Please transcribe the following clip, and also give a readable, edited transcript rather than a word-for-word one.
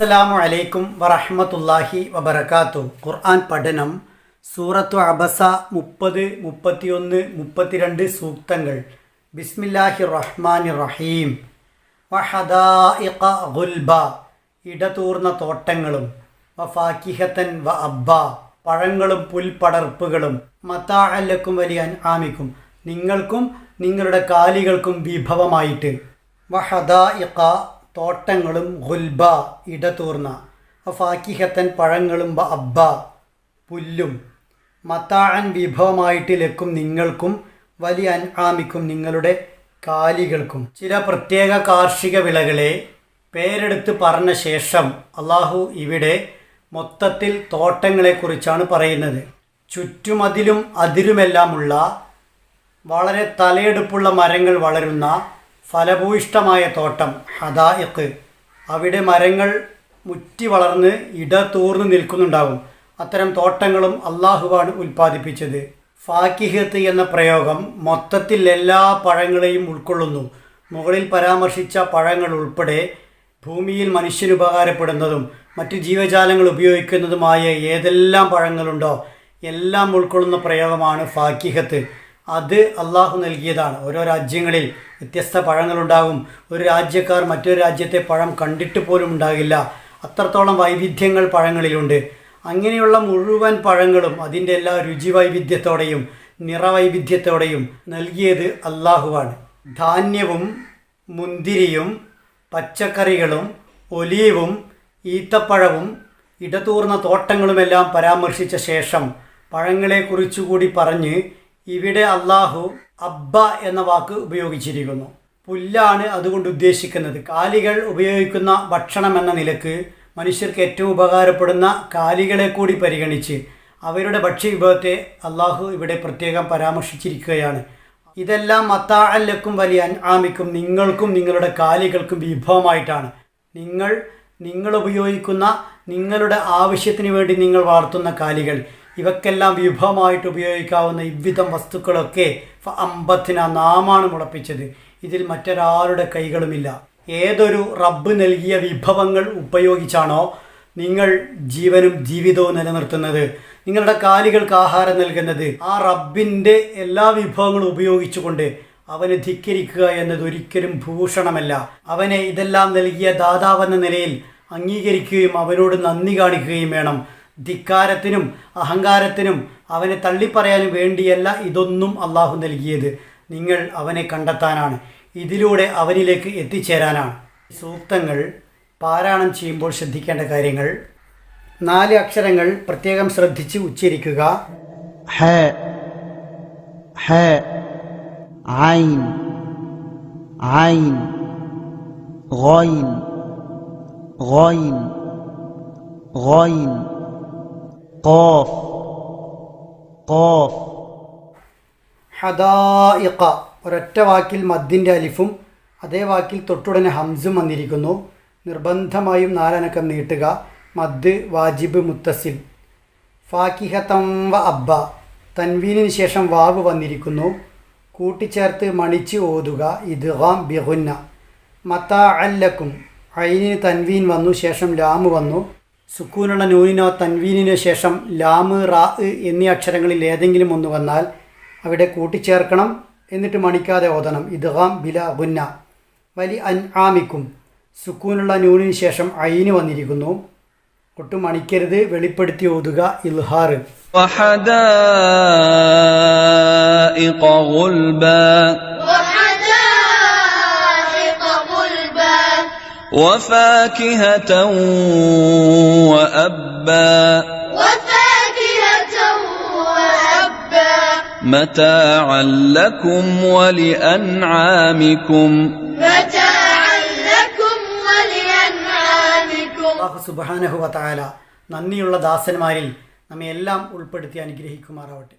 അസ്സലാമു അലൈക്കും വറഹ്മത്തുള്ളാഹി വബറകാതുഹു. ഖുർആൻ പഠനം സൂറത്തു അബസ 30, 31, 32 സൂക്തങ്ങൾ. ബിസ്മില്ലാഹിർ റഹ്മാനിർ റഹീം. വഹദായിഖ ഗുൽബ, ഇടതൂർന്ന തോട്ടങ്ങളും, വഫാകിഹതൻ വഅബ്ബ, പഴങ്ങളും പുൽപ്പടർപ്പുകളും, മതാഅൻ ലക്കും വലിയ അൻആമിക്കും, നിങ്ങൾക്കും നിങ്ങളുടെ കാലികൾക്കും വിഭവമായിട്ട്. വഹദായിഖ, തോട്ടങ്ങളും, ഗുൽബ, ഇടതൂർന്ന, ഫാക്കിഹത്തൻ, പഴങ്ങളും, അബ്ബ, പുല്ലും, മതാഅൻ, വിഭവമായിട്ട്, ലക്കും, നിങ്ങൾക്കും, വലിയ അൻആമിക്കും, നിങ്ങളുടെ കാലികൾക്കും. ചില പ്രത്യേക കാർഷിക വിളകളെ പേരെടുത്ത് പറഞ്ഞ ശേഷം അള്ളാഹു ഇവിടെ മൊത്തത്തിൽ തോട്ടങ്ങളെക്കുറിച്ചാണ് പറയുന്നത്. ചുറ്റുമതിലും അതിരുമെല്ലാമുള്ള വളരെ തലയെടുപ്പുള്ള മരങ്ങൾ വളരുന്ന ഫലഭൂയിഷ്ടമായ തോട്ടം, ഹദായിഖ്. അവിടെ മരങ്ങൾ മുറ്റി വളർന്ന് ഇടതൂർന്ന് നിൽക്കുന്നുണ്ടാകും. അത്തരം തോട്ടങ്ങളും അള്ളാഹുവാണ് ഉൽപ്പാദിപ്പിച്ചത്. ഫാക്കിഹത്ത് എന്ന പ്രയോഗം മൊത്തത്തിൽ എല്ലാ പഴങ്ങളെയും ഉൾക്കൊള്ളുന്നു. മുകളിൽ പരാമർശിച്ച പഴങ്ങൾ ഉൾപ്പെടെ ഭൂമിയിൽ മനുഷ്യന് ഉപകാരപ്പെടുന്നതും മറ്റു ജീവജാലങ്ങൾ ഉപയോഗിക്കുന്നതുമായ ഏതെല്ലാം പഴങ്ങളുണ്ടോ എല്ലാം ഉൾക്കൊള്ളുന്ന പ്രയോഗമാണ് ഫാക്കിഹത്ത്. അത് അള്ളാഹു നൽകിയതാണ്. ഓരോ രാജ്യങ്ങളിൽ വ്യത്യസ്ത പഴങ്ങളുണ്ടാകും. ഒരു രാജ്യക്കാർ മറ്റൊരു രാജ്യത്തെ പഴം കണ്ടിട്ട് പോലും ഉണ്ടാകില്ല. അത്രത്തോളം വൈവിധ്യങ്ങൾ പഴങ്ങളിലുണ്ട്. അങ്ങനെയുള്ള മുഴുവൻ പഴങ്ങളും അതിൻ്റെ എല്ലാ രുചി വൈവിധ്യത്തോടെയും നിറവൈവിധ്യത്തോടെയും നൽകിയത് അള്ളാഹുവാണ്. ധാന്യവും മുന്തിരിയും പച്ചക്കറികളും ഒലീവും ഈത്തപ്പഴവും ഇടതൂർന്ന തോട്ടങ്ങളുമെല്ലാം പരാമർശിച്ച ശേഷം പഴങ്ങളെക്കുറിച്ചുകൂടി പറഞ്ഞ് ഇവിടെ അള്ളാഹു അബ്ബ എന്ന വാക്ക് ഉപയോഗിച്ചിരിക്കുന്നു. പുല്ലാണ് അതുകൊണ്ട് ഉദ്ദേശിക്കുന്നത്. കാലികൾ ഉപയോഗിക്കുന്ന ഭക്ഷണം എന്ന നിലക്ക് മനുഷ്യർക്ക് ഏറ്റവും ഉപകാരപ്പെടുന്ന കാലികളെ കൂടി പരിഗണിച്ച് അവരുടെ ഭക്ഷ്യവിഭവത്തെ അള്ളാഹു ഇവിടെ പ്രത്യേകം പരാമർശിച്ചിരിക്കുകയാണ്. ഇതെല്ലാം മതാഅൻ ലക്കും വലിയ അൻആമിക്കും, നിങ്ങൾക്കും നിങ്ങളുടെ കാലികൾക്കും വിഭവമായിട്ടാണ്. നിങ്ങൾ ഉപയോഗിക്കുന്ന നിങ്ങളുടെ ആവശ്യത്തിന് വേണ്ടി നിങ്ങൾ വളർത്തുന്ന കാലികൾ, ഇവക്കെല്ലാം വിഭവമായിട്ട് ഉപയോഗിക്കാവുന്ന ഇவ்விധം വസ്തുക്കളൊക്കെ അമ്പത്തിന, നാമാണ് മുളപ്പിച്ചത്. ഇതിൽ മറ്റൊരാളുടെ കൈകളുമില്ല. ഏതൊരു റബ്ബ് നൽകിയ വിഭവങ്ങൾ ഉപയോഗിച്ചാണോ നിങ്ങൾ ജീവനും ജീവിതവും നിലനിർത്തുന്നത്, നിങ്ങളുടെ കാലികൾക്ക് ആഹാരം നൽകുന്നത്, ആ റബ്ബിൻ്റെ എല്ലാ വിഭവങ്ങളും ഉപയോഗിച്ചുകൊണ്ട് അവനെ ധിക്കരിക്കുക എന്നത് ഒരിക്കലും ഭൂഷണമല്ല. അവനെ ഇതെല്ലാം നൽകിയ ദാതാവെന്ന നിലയിൽ അംഗീകരിക്കുകയും അവനോട് നന്ദി കാണിക്കുകയും വേണം. ധിക്കാരത്തിനും അഹങ്കാരത്തിനും അവനെ തള്ളിപ്പറയാനും വേണ്ടിയല്ല ഇതൊന്നും അള്ളാഹു നൽകിയത്. നിങ്ങൾ അവനെ കണ്ടെത്താനാണ്, ഇതിലൂടെ അവനിലേക്ക് എത്തിച്ചേരാനാണ്. സൂക്തങ്ങൾ പാരായണം ചെയ്യുമ്പോൾ ശ്രദ്ധിക്കേണ്ട കാര്യങ്ങൾ: 4 അക്ഷരങ്ങൾ പ്രത്യേകം ശ്രദ്ധിച്ച് ഉച്ചരിക്കുക. ഹ, ഹ, ഐൻ, ഐൻ, ഗൈൻ, ഗൈൻ, ഗൈൻ, ഖാഫ്, ഖാഫ്. ഹദായിഖ, ഒരൊറ്റ വാക്കിൽ മദ്ദിൻ്റെ അലിഫും അതേ വാക്കിൽ തൊട്ടുടനെ ഹംസും വന്നിരിക്കുന്നു. നിർബന്ധമായും 4 അനക്കം നീട്ടുക. മദ് വാജിബ് മുത്തസിൽ. ഫാക്കിഹതൻ വ അബ്ബ, തൻവീനിന് ശേഷം വാവ് വന്നിരിക്കുന്നു. കൂട്ടിച്ചേർത്ത് മണിച്ച് ഓതുക. ഇദ്ഗാം ബിഗുന്ന. മതാഅൻ ലക്കും, ഐനിന് തൻവീൻ വന്നു, ശേഷം ലാമ് വന്നു. സുക്കൂനുള്ള നൂനിനോ തൻവീനിനോ ശേഷം ലാമ്, റാ എന്നീ അക്ഷരങ്ങളിൽ ഏതെങ്കിലും ഒന്ന് വന്നാൽ അവിടെ കൂട്ടിച്ചേർക്കണം. എന്നിട്ട് മണിക്കാതെ ഓതണം. ഇദ്ഗാം ബില ഗുന്ന. വലി അൻആമിക്കും, സുക്കൂനുള്ള നൂനിന് ശേഷം ഐന് വന്നിരിക്കുന്നു. ഒട്ടും മണിക്കരുത്, വെളിപ്പെടുത്തി ഓതുക. ഇൽഹാർ. وحدائق غلبا وفاكهة وأبا متاعا لكم ولأنعامكم. അല്ലാഹു സുബ്ഹാനഹു വ തആല നന്ദിയുള്ള ദാസന്മാരിൽ നമ്മെ എല്ലാം ഉൾപ്പെടുത്തി അനുഗ്രഹിക്കുമാറാവട്ടെ.